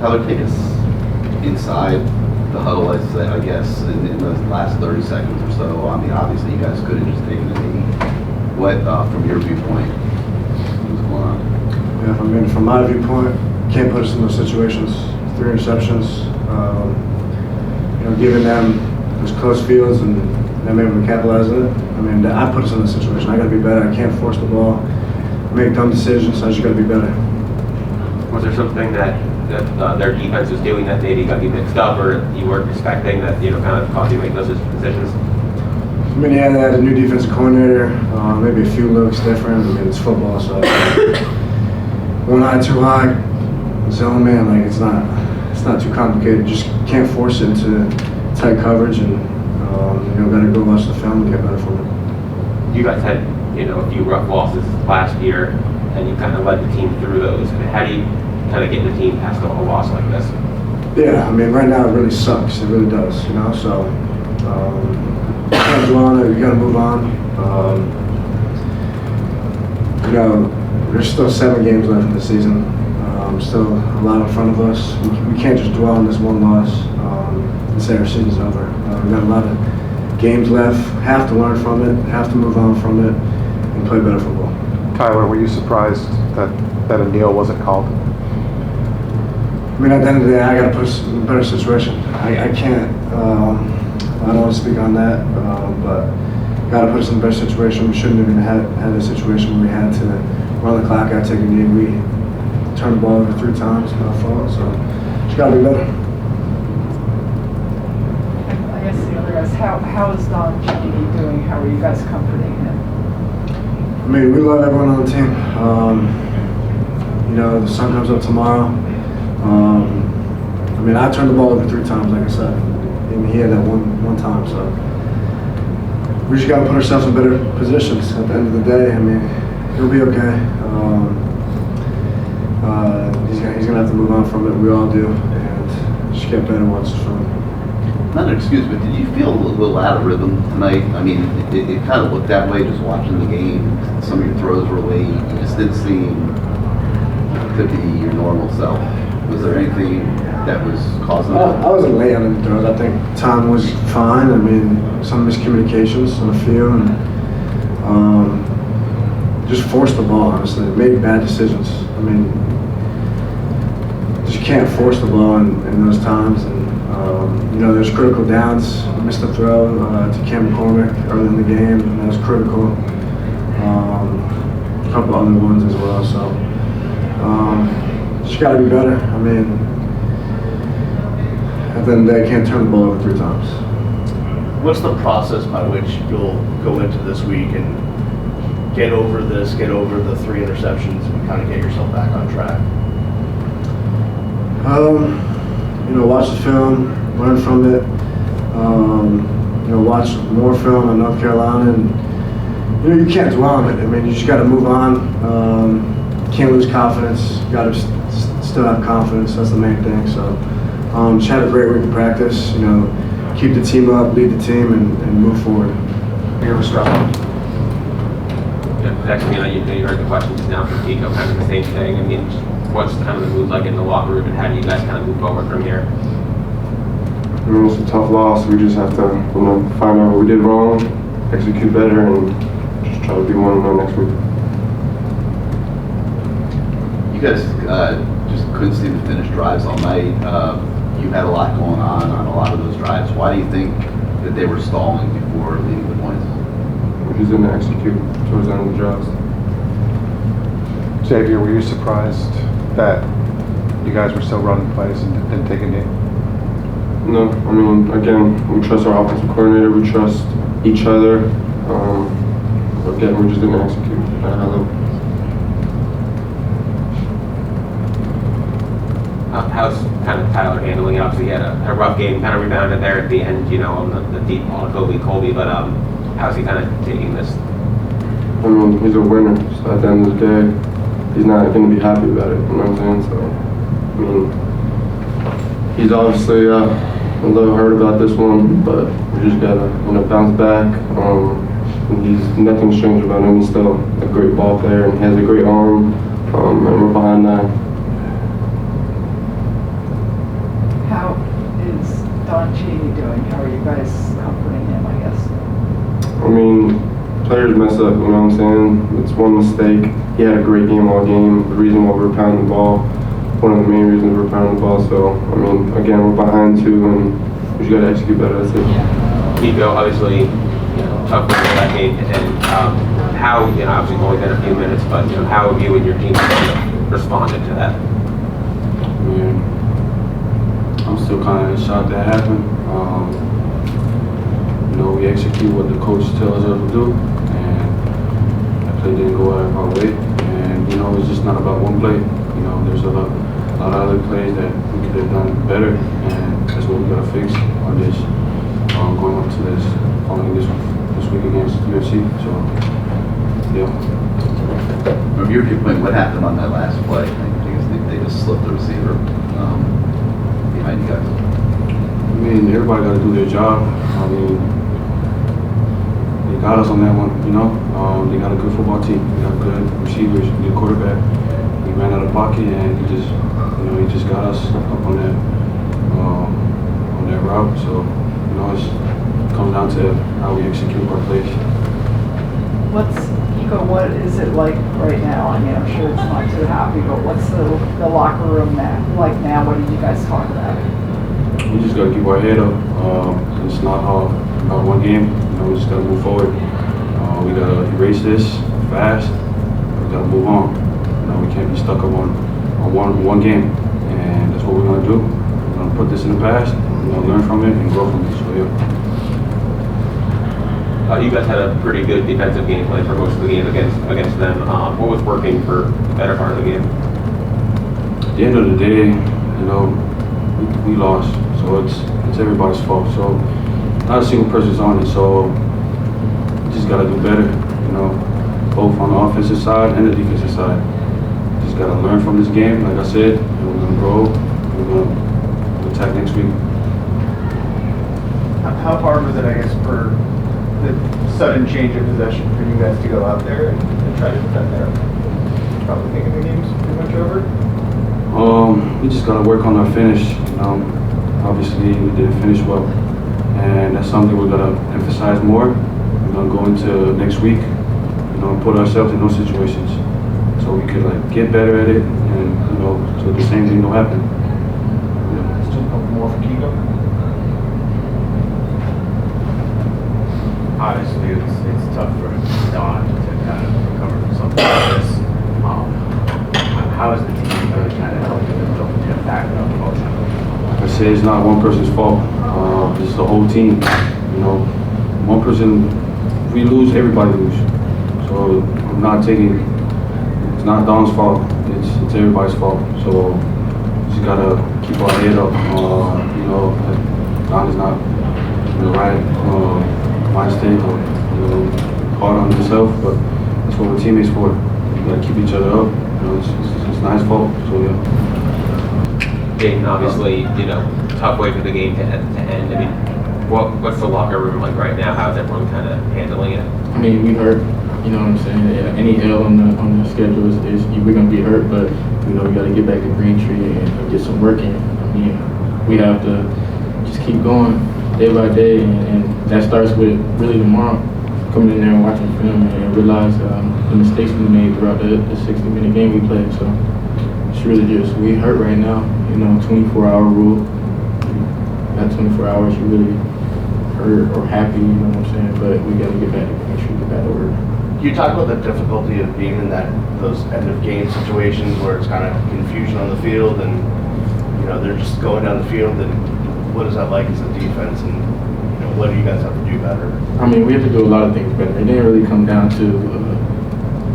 Tyler, take us inside the huddle, I guess, in the last 30 seconds or so. I mean, obviously you guys could have just taken a knee. What, from your viewpoint, was going on? Yeah, I mean, from my viewpoint, can't put us in those situations. 3 interceptions, giving them those close fields and them able to capitalize on it. I mean, I put us in this situation. I got to be better. I can't force the ball, make dumb decisions. I just got to be better. Was there something that their defense was doing that maybe got you mixed up, or you weren't expecting that kind of caused you to make those decisions? I mean, yeah, they had a new defensive coordinator, maybe a few looks different. I mean, it's football, so 1 high, 2 high, zone man, like it's not too complicated. Just can't force it into tight coverage, and got to go watch the film and get better from it. You guys had a few rough losses last year, and you kind of led the team through those. How do you kind of get the team past a loss like this? Yeah, I mean, right now it really sucks. It really does, So you can't dwell on it. You got to move on. There's still 7 games left in the season. Still a lot in front of us. We can't just dwell on this one loss and say our season's over. We've got a lot of games left. Have to learn from it. Have to move on from it and play better football. Tyler, were you surprised that a kneel wasn't called? I mean, at the end of the day, I got to put us in a better situation. I can't. I don't want to speak on that, but got to put us in a better situation. We shouldn't have even had a situation where we had to run the clock out, take a knee. We turned the ball over 3 times, not fault. So just got to be better. I guess the other guys, how is Don Kennedy doing? How are you guys comforting him? I mean, we love everyone on the team. The sun comes up tomorrow. I mean, I turned the ball over 3 times, like I said, and he had that one time. So we just got to put ourselves in better positions. At the end of the day, I mean, he'll be okay. He's gonna have to move on from it. We all do, and just get better once it's from. Not an excuse, but did you feel a little out of rhythm tonight? I mean, it kind of looked that way just watching the game. Some of your throws were late. You just didn't seem to be your normal self. Was there anything that was causing that? I wasn't late on any throws. I think time was fine. I mean, some miscommunications on the field, and just forced the ball, honestly. Made bad decisions. I mean, just can't force the ball in those times. And there's critical downs. Missed a throw to Cam McCormick early in the game, and that was critical. A couple other ones as well. So just got to be better. I mean, at the end of the day, I can't turn the ball over 3 times. What's the process by which you'll go into this week and get over the 3 interceptions and kind of get yourself back on track? Watch the film, learn from it. Watch more film on North Carolina, and you can't dwell on it. I mean, you just got to move on. Can't lose confidence. You got to still have confidence. That's the main thing. So, just had a great week of practice. Keep the team up, lead the team, and move forward. Xavier Restrepo. Actually, you heard the question just now from Pico, kind of the same thing. I mean, what's kind of the mood like in the locker room, and how do you guys kind of move forward from here? I mean, it's a tough loss. We just have to, find out what we did wrong, execute better, and just try to be 1-0 next week. You guys just couldn't seem to finish drives all night. You had a lot going on a lot of those drives. Why do you think that they were stalling before leading the points? We just didn't execute towards the end of the drives. Xavier, were you surprised that you guys were still running plays and didn't take a knee? No, I mean, again, we trust our offensive coordinator, we trust each other. Again, we just didn't execute at a high level. How's kind of Tyler handling it? Obviously, he had a rough game, kind of rebounded there at the end, on the deep ball to Colby, but how's he kind of taking this? I mean, he's a winner, so at the end of the day, he's not going to be happy about it, you know what I'm saying? So, I mean, he's obviously a little hurt about this one, but we just got to, bounce back. Nothing's changed about him. He's still a great ball player, and he has a great arm, and we're behind that. Don Cheney doing? How are you guys comforting him, I guess? I mean, players mess up, you know what I'm saying? It's one mistake. He had a great game all game. The reason why we're pounding the ball, one of the main reasons we're pounding the ball. So, I mean, again, we're behind too, and we just got to execute better. That's it. Mauigoa, obviously, tough win for that game, and how, obviously you've only been a few minutes, but, how have you and your team responded to that? Man, I'm still kind of shocked that happened. We execute what the coach tells us to do, and that play didn't go out of our way. And it's just not about one play. There's a lot of other plays that we could have done better, and that's what we gotta fix on this. Going up to this, following this week against UFC. So, yeah. From your viewpoint, what happened on that last play? I guess they just slipped the receiver behind you guys. I mean, everybody got to do their job. I mean, they got us on that one, They got a good football team. They got good receivers, good quarterback. We ran out of pocket, and he just got us up on that route. So, it comes down to how we execute our plays. What is it like right now? I mean, I'm sure it's not too happy, but what's the locker room like now? What did you guys talk about? We just got to keep our head up. It's not all about one game. We just got to move forward. We got to erase this fast. We got to move on. We can't be stuck on one game. And that's what we're going to do. We're going to put this in the past. We're going to learn from it and grow from it. So, yeah. You guys had a pretty good defensive game plan for most of the game against them. What was working for the better part of the game? At the end of the day, we lost, so it's everybody's fault. So not a single person's on it. So we just gotta do better, both on the offensive side and the defensive side. Just gotta learn from this game, like I said, and we're gonna grow. We're gonna attack next week. How hard was it, I guess, for the sudden change of possession for you guys to go out there and try to defend there? Probably thinking the game's pretty much over? We just got to work on our finish. Obviously, we didn't finish well, and that's something we're going to emphasize more. We're going to go into next week, put ourselves in those situations so we could get better at it, and so the same thing don't happen. Just a couple more for Kiko. Obviously, it's tough for Don to kind of recover from something like this. How is the team really kind of helping them get back up emotionally? Like I said, it's not one person's fault. It's the whole team. One person, if we lose, everybody lose. So I'm not taking. It's not Don's fault. It's everybody's fault. So just gotta keep our head up. Don is not right. My mistake or hard on himself, but that's what we're teammates for. We gotta keep each other up. It's not his fault. So yeah. Jaden, obviously, tough way for the game to end. I mean, what's the locker room like right now? How's everyone kind of handling it? I mean, we hurt. You know what I'm saying? Yeah, any L on the schedule is we're gonna be hurt, but we got to get back to Greentree and get some work in. I mean, we have to just keep going day by day, and that starts with really tomorrow, coming in there and watching film and realize the mistakes we made throughout the 60-minute game we played. So it's really just, we hurt right now, 24-hour rule. You got 24 hours, you really hurt or happy, you know what I'm saying? But we got to get back to Greentree, get back to work. You talk about the difficulty of being in those end of game situations where it's kind of confusion on the field and they're just going down the field, and what is that like as a defense, and what do you guys have to do better? I mean, we have to do a lot of things better. It didn't really come down to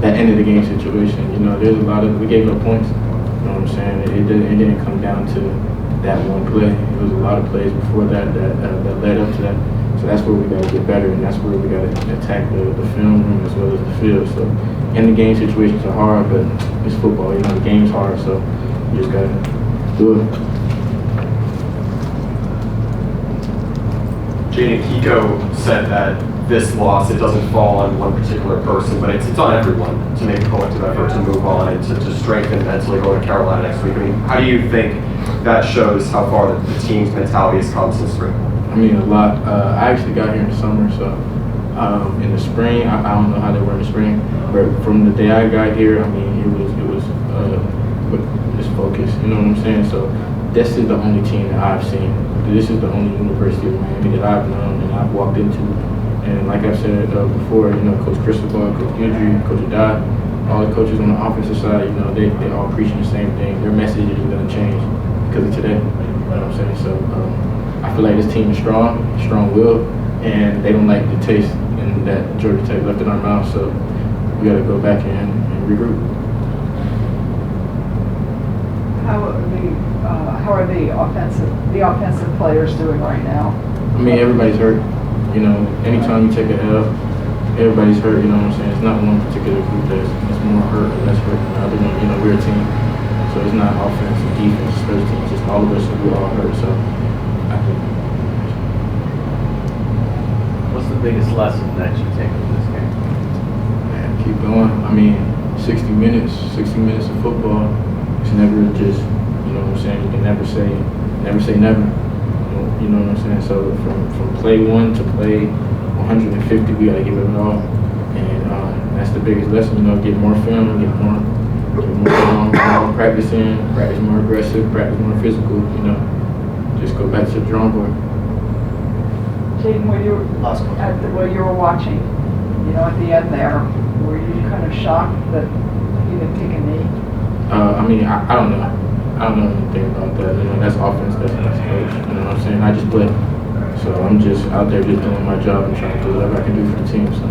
that end of the game situation. There's a lot of, we gave up points. You know what I'm saying? It didn't come down to that one play. It was a lot of plays before that led up to that. So that's where we got to get better, and that's where we got to attack the film room as well as the field. So end of game situations are hard, but it's football. The game's hard, so you just got to do it. Jaden, Kiko said that this loss, it doesn't fall on one particular person, but it's on everyone to make a collective effort to move on and to strengthen mentally going to Carolina next week. I mean, how do you think that shows how far the team's mentality has come since spring? I mean, a lot. I actually got here in the summer, so in the spring, I don't know how they were in the spring, but from the day I got here, I mean, it was just focus. You know what I'm saying? So this is the only team that I've seen. This is the only University of Miami that I've known and I've walked into. And like I said before, you know, Coach Cristobal, Coach Guidry, Coach Adad, all the coaches on the offensive side, you know, they all preaching the same thing. Their message isn't going to change because of today. You know what I'm saying? So I feel like this team is strong-willed, and they don't like the taste in that Georgia Tech left in our mouth. So we got to go back and regroup. How are the offensive players doing right now? I mean, everybody's hurt. You know, anytime you take a L, everybody's hurt. You know what I'm saying? It's not one particular group that's more hurt or less hurt than the other one. You know, we're a team, so it's not offense or defense, special teams. Just all of us, we're all hurt. So I think. What's the biggest lesson that you take from this game? Man, keep going. I mean, 60 minutes of football. It's never just, you know what I'm saying? You can never say never. You know what I'm saying? So from play 1 to play 150, we gotta give it all. And that's the biggest lesson, you know, get more film, get more practice in, practice more aggressive, practice more physical, you know. Just go back to the drawing board. Jaden, when you were watching, you know, at the end there, were you kind of shocked that he didn't take a knee? I mean, I don't know. I don't know anything about that. You know, that's offense, that's coach. You know what I'm saying? I just play. So I'm just out there just doing my job and trying to do whatever I can do for the team. So.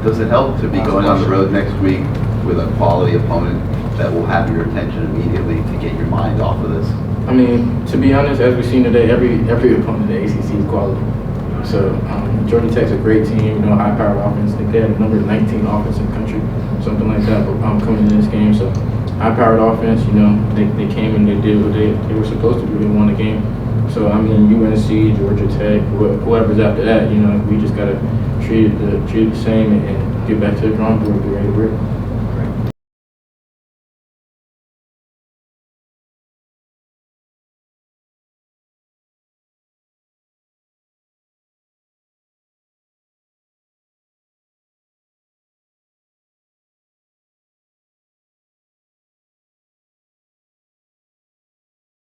Does it help to be going on the road next week with a quality opponent that will have your attention immediately to get your mind off of this? I mean, to be honest, as we've seen today, every opponent in the ACC is quality. So Georgia Tech's a great team, you know, high-powered offense. I think they had number 19 offense in the country, something like that. But coming in this game, so high-powered offense, you know, they came and they did what they were supposed to do. They won the game. So I mean, UNC, Georgia Tech, whoever's after that, you know, we just gotta treat it the same and get back to the drawing board, get ready to work.